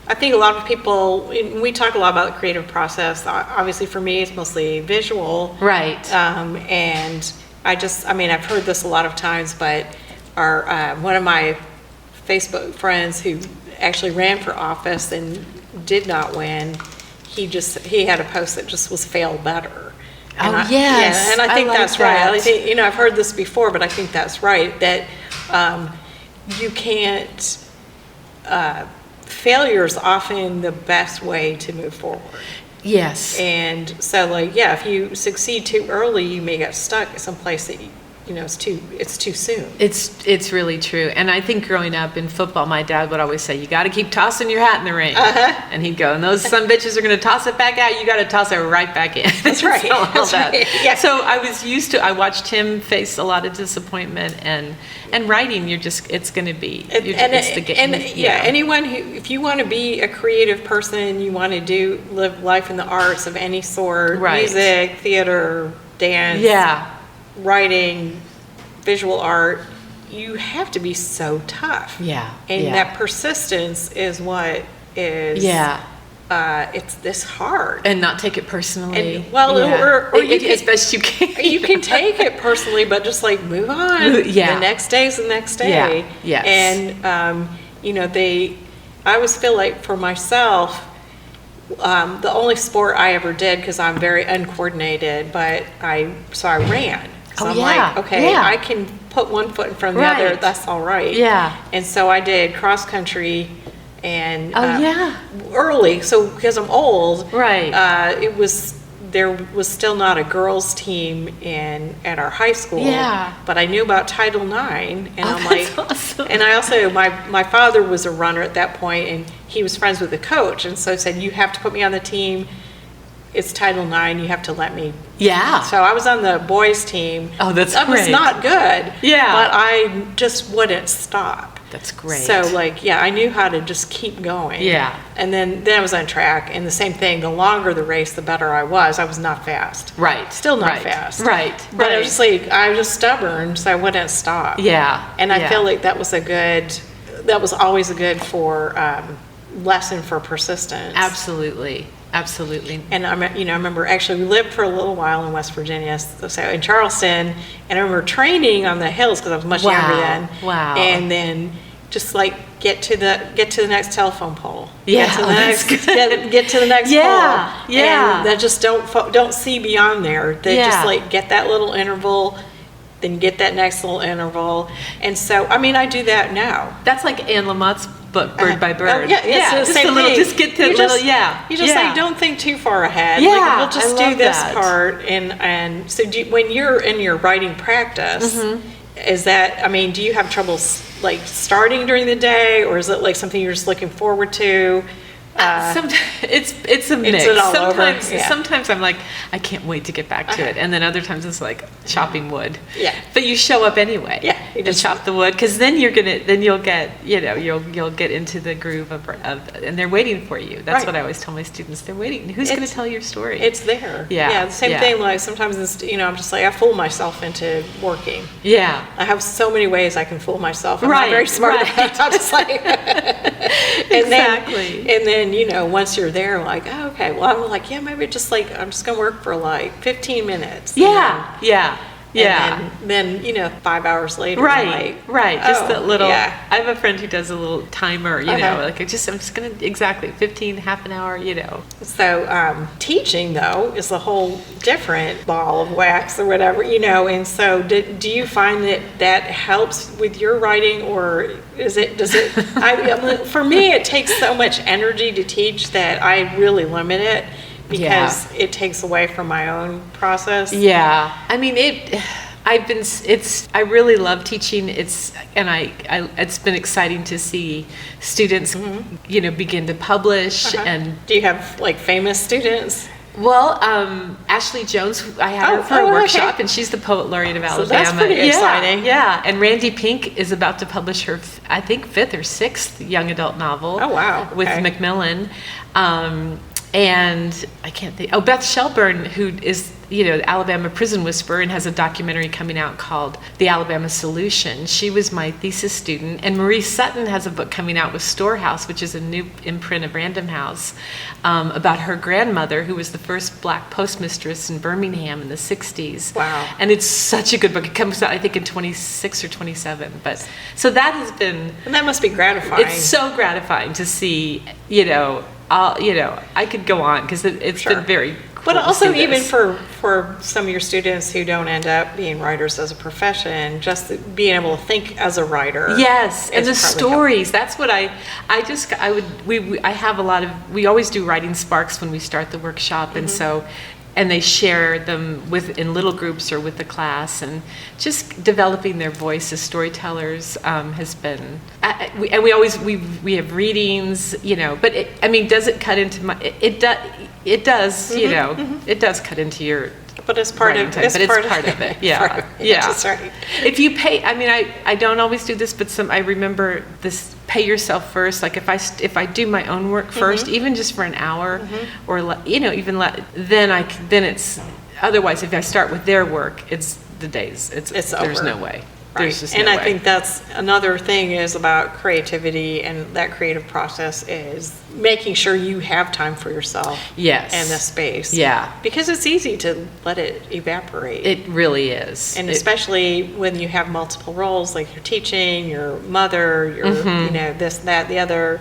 I think a lot of people, we talk a lot about the creative process. Obviously, for me, it's mostly visual, right? And I've heard this a lot of times, but one of my Facebook friends who actually ran for office and did not win, he had a post that just was fail better. And I think that's right. I think, you know, I've heard this before, but I think that's right, that you can't, failure is often the best way to move forward. Yes. And so, if you succeed too early, you may get stuck someplace that it's too soon. It's really true. And I think growing up in football, my dad would always say, you got to keep tossing your hat in the ring. And he'd go, and those some bitches are going to toss it back out. You got to toss it right back in. That's right. Right. Yeah. So I watched him face a lot of disappointment, and writing, it's going to be, anyone if you want to be a creative person, you want to live life in the arts of any sort, right. Music, theater, dance, writing, visual art, you have to be so tough. Yeah. And that persistence is what is, it's this hard. And not take it personally. And, or as best you can. You can take it personally, but just move on. Yeah. The next day's the next day. Yeah. Yes. And, I always feel like for myself, the only sport I ever did, because I'm very uncoordinated, but I ran. So I'm I can put one foot in front of the other. That's all right. Yeah. And so I did cross country, and early. So because I'm old, right? there was still not a girls team at our high school. Yeah. But I knew about Title IX, and I'm that's like, awesome. and I also, my father was a runner at that point, and he was friends with the coach, and so said, you have to put me on the team. It's Title IX, you have to let me. Yeah. So I was on the boys team. Oh, that's I was great. not good. Yeah. But I just wouldn't stop. That's great. So like, yeah, I knew how to just keep going. Yeah. And then I was on track, and the same thing, the longer the race, the better I was. I was not fast. Right. Still not right. fast. Right. But I right. was just like, I was just stubborn, so I wouldn't stop. Yeah. And I yeah. feel like that was always a good lesson for persistence. Absolutely. Absolutely. And I remember actually we lived for a little while in West Virginia, so in Charleston, and I remember training on the hills because I was much Wow. younger then. Wow. And then just like get to the next telephone pole. Yeah, Get to the that's next, good. get to the next Yeah, pole. yeah. And that just don't see beyond there. They Yeah. just like get that little interval, then get that next little interval. And so I do that now. That's like Anne Lamott's book, Bird by Bird. Oh, yeah, it's the just same a little, thing. just get the You little, just- yeah. You just yeah. like don't think too far ahead. Yeah, Like, we'll just I do love this that. part, and so when you're in your writing practice, Mm-hmm. is that do you have trouble like starting during the day, or is it like something you're just looking forward to? Sometimes it's a mix. it all over, yeah. Sometimes I'm like, I can't wait to get back to it, and then other times it's like chopping wood. Yeah. But you show up anyway. Yeah, you And just- chop the wood, because then you'll get you'll get into the groove of and they're waiting for you. That's Right. what I always tell my students. They're waiting. Who's going to tell your story? It's there. Yeah, The same yeah. thing. Like sometimes I'm just like I fool myself into working. yeah. I have so many ways I can fool myself. I'm Right, not very smart right. at it. I'm just like, Exactly. And then, once you're there, like, oh, okay, well, I'm like, yeah, maybe just like, I'm just going to work for like 15 minutes. Yeah. Yeah. Yeah. And then 5 hours later, I'm Right, like, right. Just oh, that little. yeah. I have a friend who does a little timer. Uh-huh. Like I'm just gonna exactly 15, half an hour. So teaching, though, is a whole different ball of wax or whatever, and so do you find that helps with your writing, or does it, for me, it takes so much energy to teach that I really limit it because it takes away from my own process. Yeah. I mean I really love teaching. It's been exciting to see students, begin to publish Uh-huh. and. Do you have like famous students? Well, Ashley Jones, I had her for a okay. workshop, and she's the poet laureate of So Alabama. that's pretty exciting. Yeah, and Randy Pink is about to publish her, I think, 5th or 6th young adult novel. Oh, wow. With Okay. Macmillan. And I can't think, Beth Shelburne, who is, the Alabama Prison Whisperer and has a documentary coming out called The Alabama Solution. She was my thesis student. And Marie Sutton has a book coming out with Storehouse, which is a new imprint of Random House, about her grandmother, who was the first black postmistress in Birmingham in the 60s. Wow. And it's such a good book. It comes out, I think, in 26 or 27. But so that has been, And that must be gratifying. it's so gratifying to see, I could go on because it's Sure. been very cool But to also see even this. for some of your students who don't end up being writers as a profession, just being able to think as a writer. Yes, and the is probably stories. That's what I have a lot of, we always do writing sparks when we start the workshop, and so, and they share them in little groups or with the class, and just developing their voice as storytellers has been, and we have readings, but does it cut into my, it does, it does cut into your, But it's part writing of time, but it's part of it. Yeah, part of it. yeah. That's right. If you pay, I don't always do this, but I remember this: pay yourself first. Like if I do my own work first, even just for an hour, or then it's. Otherwise, if I start with their work, it's the days. It's there's over. no way. Right. There's just And no I way. think that's another thing is about creativity, and that creative process is making sure you have time for yourself. Yes. And the space. Yeah. Because it's easy to let it evaporate. It really is. And especially when you have multiple roles, like you're teaching, your mother, your, this, that, the other.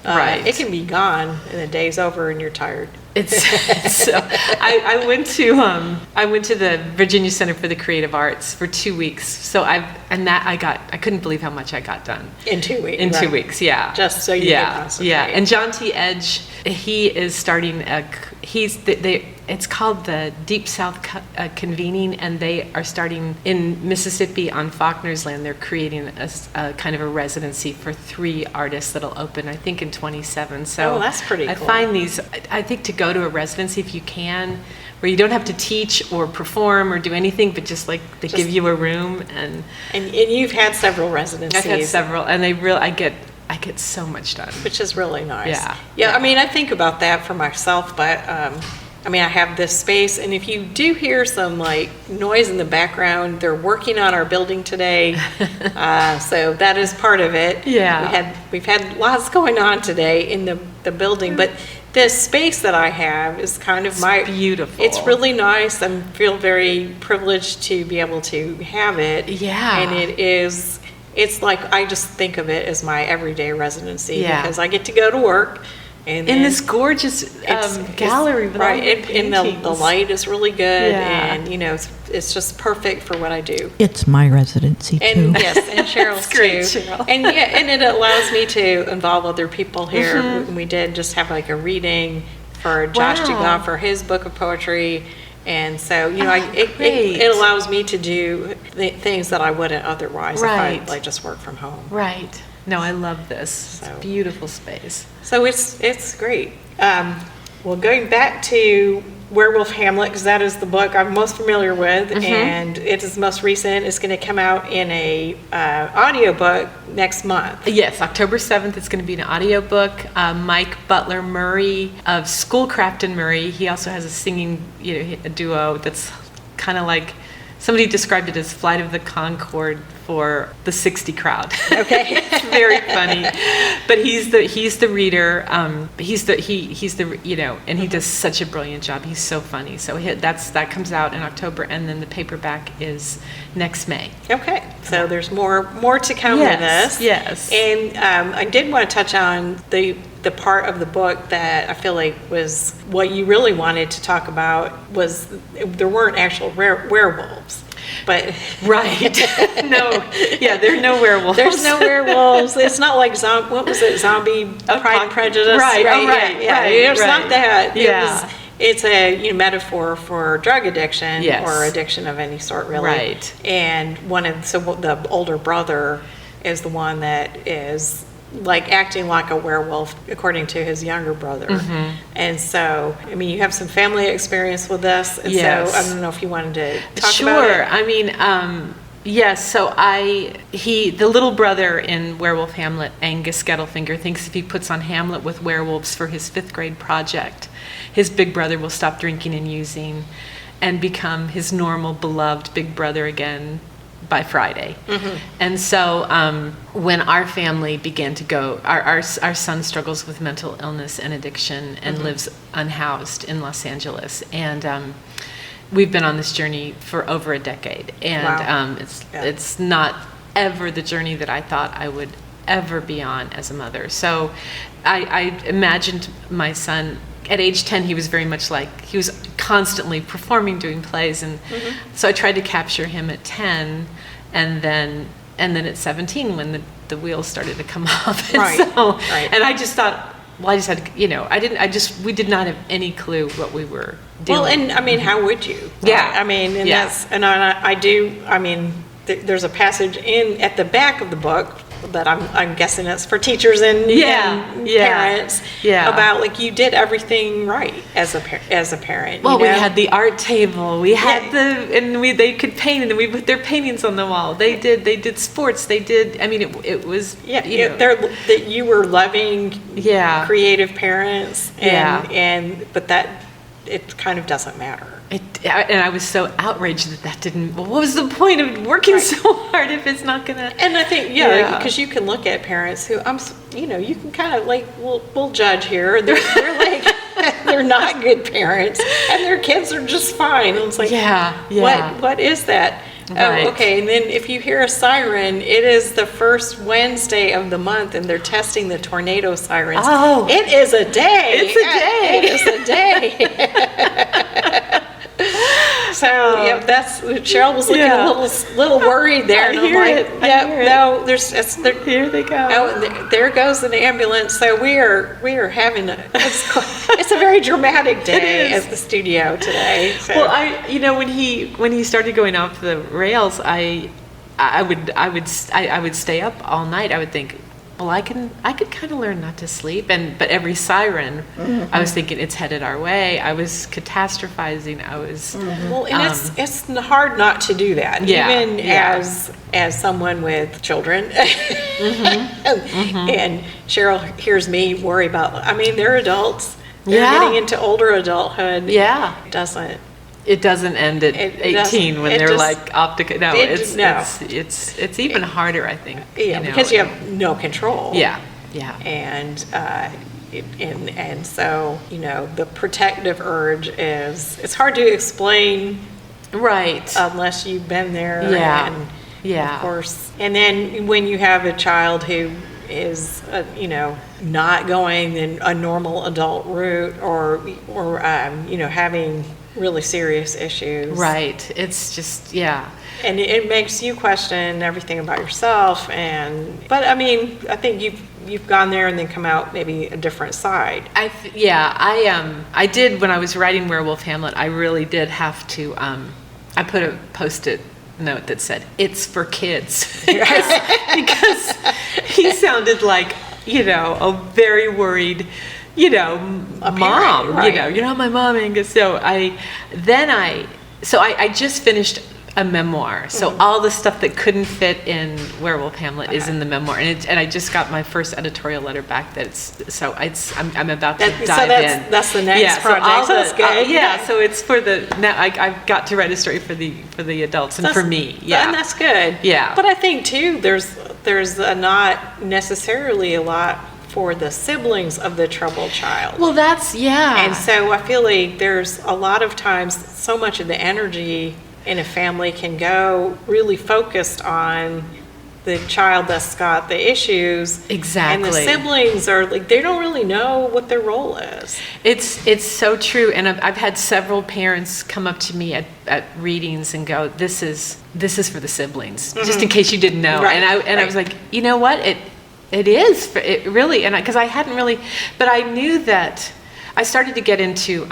Right. It can be gone and the day's over and you're tired. It's so. I went to the Virginia Center for the Creative Arts for 2 weeks. So I couldn't believe how much I got done In 2 weeks. in 2 right. weeks. Yeah, Just so you can concentrate. Yeah, and John T. Edge, he is starting it's called the Deep South Convening, and they are starting in Mississippi on Faulkner's land. They're creating a kind of a residency for 3 artists that'll open, I think, in 27. So Oh, that's pretty I cool. find I think to go to a residency, if you can, where you don't have to teach or perform or do anything, but just like they give you a room, and you've had several residencies. I've had several, and I get so much done. Which is really nice. Yeah. I mean, I think about that for myself, but I mean, I have this space, and if you do hear some like noise in the background, they're working on our building today, so that is part of it. Yeah. We've had lots going on today in the building, but this space that I have is kind of beautiful. It's really nice. I feel very privileged to be able to have it. Yeah. And it's like, I just think of it as my everyday residency, Yeah. because I get to go to work and In this gorgeous gallery with all your and the paintings. light is really good, Yeah. and it's just perfect for what I do. It's my residency too. And yes, and Cheryl's That's great, too. Cheryl. And and it allows me to involve other people here. Mm-hmm. We did just have like a reading for Josh to Wow. go for his book of poetry. And so, great. it allows me to do things that I wouldn't otherwise Right. if I just work from home. Right. No, I love this. It's a So- beautiful space. So it's great. Well, going back to Werewolf Hamlet, because that is the book I'm most familiar with, and it is most recent. It's going to come out in a audiobook next month. Yes, October 7th, it's going to be an audiobook. Mike Butler Murray of Schoolcraft and Murray, he also has a singing a duo that's kind of like, somebody described it as Flight of the Conchord for the 60 crowd. Okay. It's very funny. But he's the reader. He's the and he does such a brilliant job. He's so funny. So that comes out in October, and then the paperback is next May. Okay, so there's more to come with this. Yes. And I did want to touch on the part of the book that I feel like was what you really wanted to talk about was there weren't actual werewolves. But Right. No. Yeah, there are no werewolves. there's no werewolves. It's not like what was it? Zombie Pride and Prejudice. Right. Oh, right. Yeah. Right. It's right. not that. Yeah. It's a metaphor for drug addiction Yes. or addiction of any sort, really. Right. And the older brother is the one that is like acting like a werewolf, according to his younger brother. Mm-hmm. And so, I mean, you have some family experience with this, and Yes. so I don't know if you wanted to talk Sure. about it. I mean, yes. So the little brother in Werewolf Hamlet, Angus Skettlefinger, thinks if he puts on Hamlet with werewolves for his 5th grade project, his big brother will stop drinking and using and become his normal, beloved big brother again by Friday. Mm-hmm. And so when our family began to go, our son struggles with mental illness and addiction and Mm-hmm. lives unhoused in Los Angeles. And we've been on this journey for over a decade. And Wow. Yeah. it's not ever the journey that I thought I would ever be on as a mother. So I imagined my son, at age 10, he was very much like, he was constantly performing, doing plays. And so I tried to capture him at 10, and then at 17 when the wheels started to come off. And Right, right. And I just thought, well, I just had to, we did not have any clue what we were doing. Well, and I mean, how would you? Yeah. I mean, and Yeah. I do. I mean, there's a passage at the back of the book that I'm guessing it's for teachers and parents about like you did everything right as a parent. Well, you know? we had the art table. We had they could paint, and then we put their paintings on the wall. They did sports. They did. I mean, it was. that you were loving, creative parents, but that it kind of doesn't matter. And I was so outraged that didn't. Well, what was the point of working so hard if it's not gonna? And I think because you can look at parents who you can kind of like we'll judge here. They're like they're not good parents, and their kids are just fine. And it's like what is that? Right. Oh, okay. And then if you hear a siren, it is the first Wednesday of the month, and they're testing the tornado sirens. Oh, it is a day. It's a day. It is a day. So that's, Cheryl was looking Yeah. a little worried there. I And hear I'm like, it. I yeah, hear it. no, Here they go. oh, and there goes an ambulance. So we are having it's a very dramatic day is. at the studio today. So. Well, when he started going off the rails, I would stay up all night. I would think, well, I could kind of learn not to sleep, but every siren, I was thinking it's headed our way. I was catastrophizing. I was Well, and it's hard not to do that, Yeah, even yeah. as someone with children. And Cheryl hears me worry about. I mean, they're adults. They're Yeah. getting into older adultment. Yeah. It doesn't. It doesn't end at It 18 doesn't- when it they're just- like optic. No, no. it's even harder, I think. Yeah, because you have no control. Yeah, yeah. And and so the protective urge it's hard to explain Right. unless you've been there. Yeah. And Yeah. of course. And then when you have a child who is not going in a normal adult route or having really serious issues. Right. It's just, yeah. And it makes you question everything about yourself. But I mean, I think you've gone there and then come out maybe a different side. I did when I was writing Werewolf Hamlet. I really did have to. I put a Post-it note that said, "It's for kids," because he sounded like a very worried. Mom, right. My mom, Angus. So I just finished a memoir. So all the stuff that couldn't fit in Werewolf Hamlet is in the memoir, and I just got my first editorial letter back. I'm about to dive in. That's the next project. So all that's good. So it's for now. I've got to write a story for the adults and for me. Yeah, and that's good. Yeah. But I think too, there's not necessarily a lot for the siblings of the troubled child. Well, And so I feel like there's a lot of times so much of the energy in a family can go really focused on the child that's got the issues. Exactly. And the siblings are like, they don't really know what their role is. It's so true, and I've had several parents come up to me at readings and go, "This is for the siblings," just in case you didn't know. Right. And I was like, you know what? It is. It really, and because I hadn't really, but I knew that. I started to get into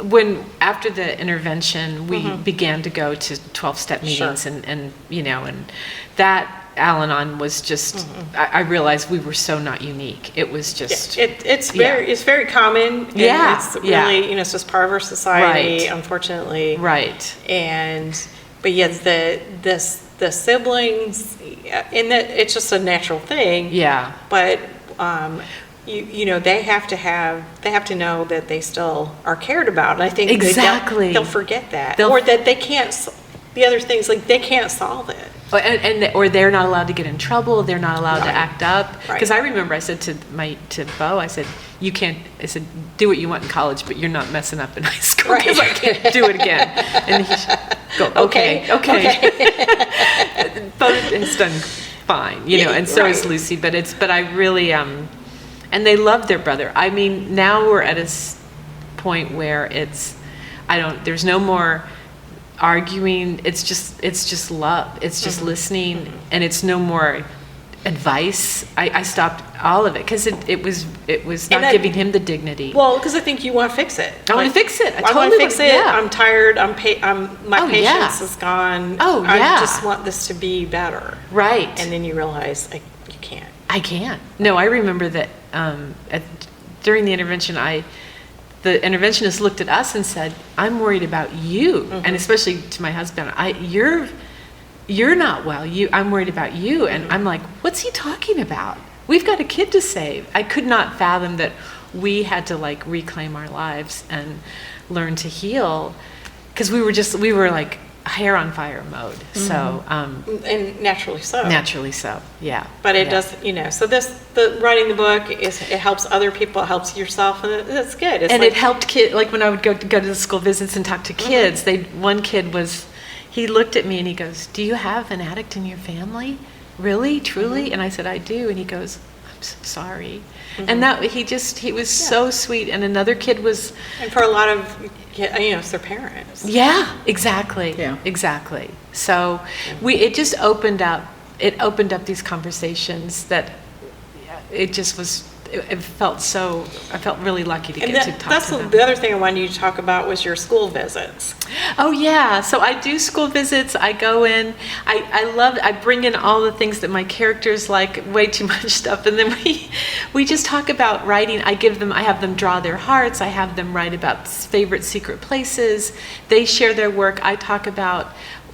when after the intervention we began to go to 12-step meetings and that Al-Anon was just I realized we were so not unique. It was just It's very common. And Yeah, it's really it's just part of our society, Right. unfortunately. right. But yes, the siblings, and that it's just a natural thing. Yeah. But they have to know that they still are cared about. And I think Exactly. they'll forget that, or that they can't. The other things, like they can't solve it. Or they're not allowed to get in trouble. They're not allowed to Right. act up. Right. Because I remember I said to Bo, I said, "You can't." I said, "Do what you want in college, but you're not messing up in high school because I can't do it again." And he go, "Okay." Bo has done fine, and so is Lucy. But I really and they love their brother. I mean, now we're at a point where there's no more arguing. It's just love. It's just listening, and it's no more advice. I stopped all of it because it was not giving him the dignity. Well, because I think you want to fix it. I want to fix it. I want totally to fix it. Yeah. I'm tired. My yeah. patience is gone. Oh, yeah. I just want this to be better. Right. And then you realize you can't. I can't. No, I remember that during the intervention, the interventionist looked at us and said, "I'm worried about you," and especially to my husband, "You're not well. I'm worried about you." And I'm like, "What's he talking about? We've got a kid to save." I could not fathom that we had to reclaim our lives and learn to heal, because we were like hair on fire mode. So And naturally so. naturally so, yeah. But it Yeah. does, so the writing the book it helps other people, it helps yourself, and that's good. It's And like, it helped kids, like when I would go to the school visits and talk to kids, one kid he looked at me and he goes, "Do you have an addict in your family? Really? Truly?" And I said, "I do." And he goes, so sorry. And that he was so sweet. And another kid was, And for a lot of, it's their parents. yeah, exactly. Yeah. Exactly. So it just opened up these conversations that it just was, I felt really lucky to And get to talk that's to them. the other thing I wanted you to talk about was your school visits. Oh yeah, so I do school visits. I go in. I bring in all the things that my characters like, way too much stuff, and then we just talk about writing. I have them draw their hearts. I have them write about favorite secret places. They share their work. I talk about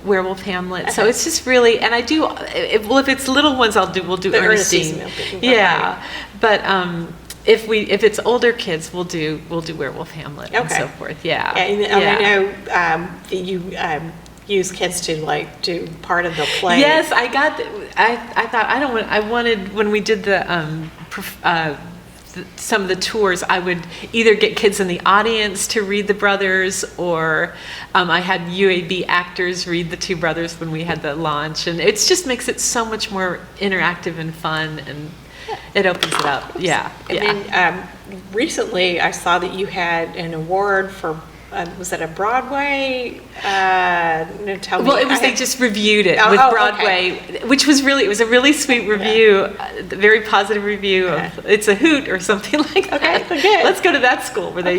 Werewolf Hamlet. So it's just really, and I do. If it's little ones, we'll do The Ernestine. Ernestine, Yeah, but if it's older kids, we'll do Werewolf Hamlet and so forth. Yeah. And I know you use kids to do part of the play. Yes, I thought I wanted, when we did some of the tours, I would either get kids in the audience to read the brothers, or I had UAB actors read the two brothers when we had the launch, and it just makes it so much more interactive and fun, and it opens it up. Yeah. And then recently I saw that you had an award for, was that a Broadway? Tell me. Well, they just reviewed it Oh, with oh, Broadway, okay. which was it was a really sweet review, very positive review of, it's a hoot or something like that. Okay, good. Let's go to that school where they,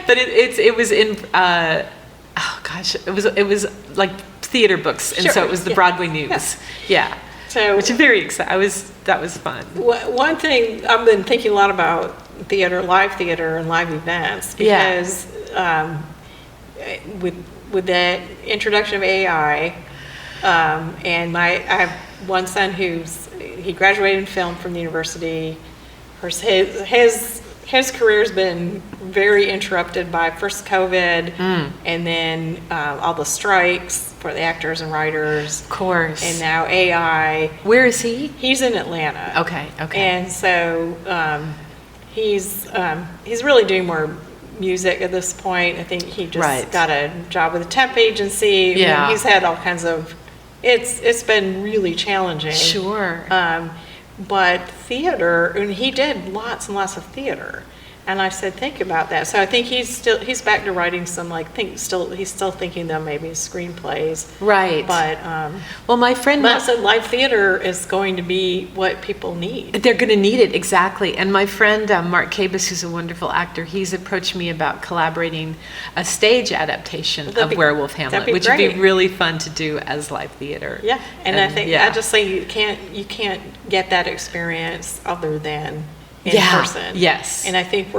but it was in, oh gosh, it was like theater books, and so it was the Broadway news. Yeah. So, which is very exciting. That was fun. One thing, I've been thinking a lot about live theater and live events, because with the introduction of AI, and I have one son he graduated in film from the university. His career's been very interrupted by first COVID, and then all the strikes for the actors and writers. Of course. And now AI. Where is he? He's in Atlanta. Okay. And so he's really doing more music at this point. I think he just got a job with a temp agency. Yeah. I mean, he's had all kinds of. It's been really challenging. Sure. But theater, and he did lots and lots of theater. And I said, think about that. So I think he's back to writing some, he's still thinking though maybe screenplays. Right. But well, my friend, I said live theater is going to be what people need. they're going to need it, exactly. And my friend Mark Cabus, who's a wonderful actor, he's approached me about collaborating a stage adaptation of Werewolf Hamlet, which would be really fun to do as live theater. Yeah, and I think I just say you can't get that experience other than in person. Yes. And I think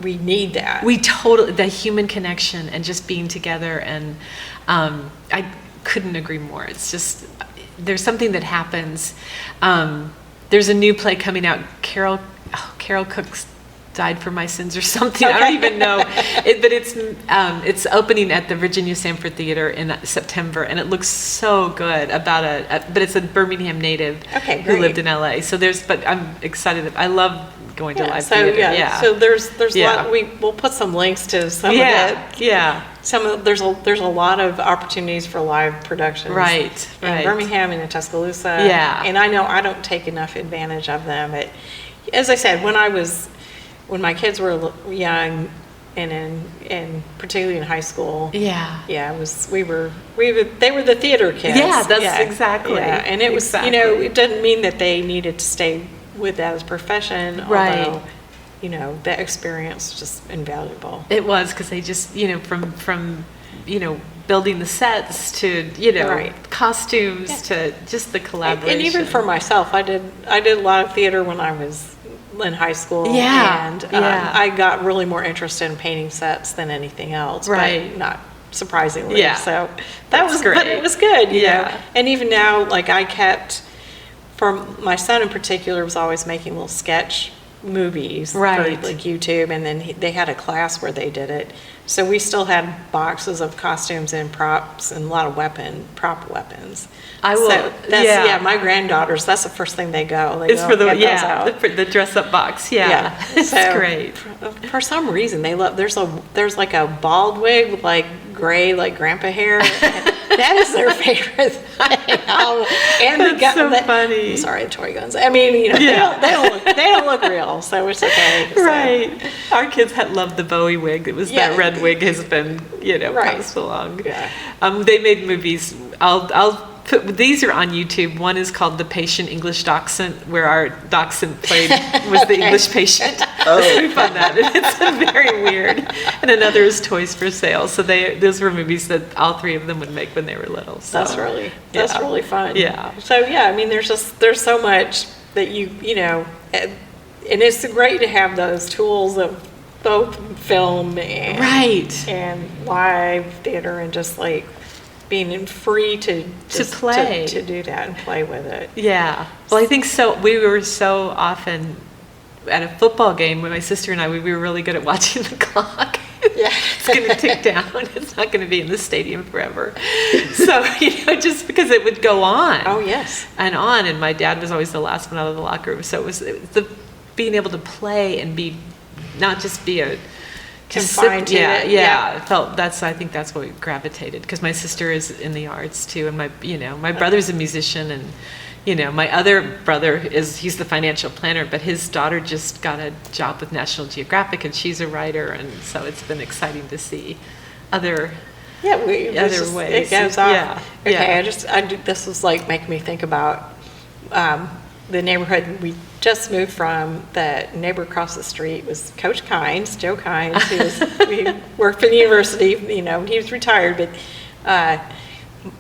we need that. We totally, the human connection and just being together, and I couldn't agree more. It's just, there's something that happens. There's a new play coming out, Carol Cook's Died for My Sins or something. I don't even know. But it's opening at the Virginia Sanford Theater in September, and it looks so good but it's a Birmingham native who lived in LA. So but I'm excited. I love going to live theater. So there's a lot, we'll put some links to some of that. Yeah. There's a lot of opportunities for live productions. Right. In Birmingham and in Tuscaloosa. Yeah. And I know I don't take enough advantage of them. As I said, when my kids were young, and particularly in high school. Yeah. Yeah, they were the theater kids. Yeah, that's exactly. Yeah, and it was, it doesn't mean that they needed to stay with that as a profession. Right. Although, that experience was just invaluable. It was, because they just, from building the sets to, costumes to just the collaboration. And even for myself, I did a lot of theater when I was in high school. Yeah. And I got really more interested in painting sets than anything else. Right. But not surprisingly. Yeah. So that was great. But it was good. You Yeah. know? And even now, I kept, for my son in particular, was always making little sketch movies for YouTube, and then they had a class where they did it. So we still had boxes of costumes and props and a lot of prop weapons. So that's, my granddaughters, that's the first thing they go. It's for the dress-up box. Yeah. It's great. For some reason, they love, there's like a bald wig with gray, grandpa hair. That is their favorite thing. And the That's so gun. funny. I'm sorry, the toy guns. I mean, Yeah. they don't look real, so it's okay. So, Right. Our kids had loved the Bowie wig. It was Yeah. that red wig has been, Right. passed along. Yeah. They made movies. I'll put, these are on YouTube. One is called The Patient English Dachshund, where our dachshund was the English patient. Oh. So we found that. It's very weird. And another is Toys for Sale. So those were movies that all three of them would make when they were little. So, that's really fun. Yeah. So yeah, I mean, there's so much that and it's great to have those tools of both film and Right. and live theater and just like being free to play. to do that and play with it. Yeah. Well, I think so. We were so often at a football game when my sister and I, we were really good at watching the clock. Yeah. It's going to tick down. It's not going to be in the stadium forever. So, just because it would go on. Oh, yes. And on. And my dad was always the last one out of the locker room. So it was the being able to play and not just be a Confined to it. Yeah. I think that's what we gravitated, because my sister is in the arts too, and my brother's a musician, and my other brother he's the financial planner, but his daughter just got a job with National Geographic, and she's a writer, and so it's been exciting to see other ways. It goes off. Yeah. Okay, Yeah. this was like making me think about the neighborhood we just moved from. The neighbor across the street was Coach Kynes, Joe Kynes, he worked for the university, he was retired, but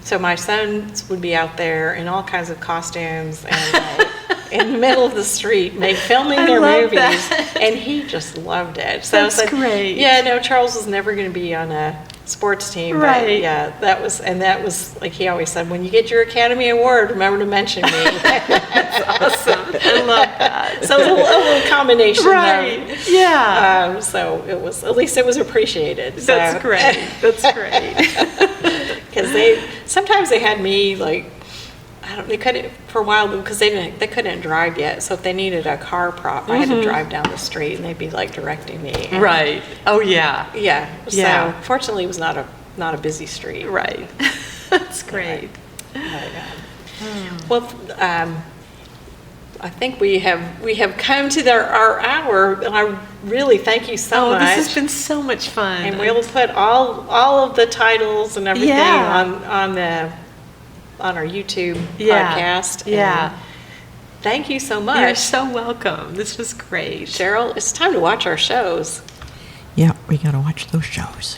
so my sons would be out there in all kinds of costumes and in the middle of the street, filming their movies, and he just loved it. So That's great. Yeah, no, Charles was never going to be on a sports team, Right. but yeah, that was like he always said, when you get your Academy Award, remember to mention me. That's awesome. I love that. So it was a little combination there. Right. Yeah. So at least it was appreciated. So. That's great. That's great. Because sometimes they had me like, they couldn't for a while because they couldn't drive yet. So if they needed a car prop, I had to drive down the street and they'd be like directing me. And, Right. Oh yeah. Yeah. So Yeah. fortunately, it was not a busy street. Right. That's great. Well, I think we have come to our hour, and I really thank you so much. This has been so much fun. And we'll put all of the titles and everything on our YouTube podcast. Yeah. And thank you so much. You're so welcome. This was great. Sheryl, it's time to watch our shows. Yeah, we gotta watch those shows.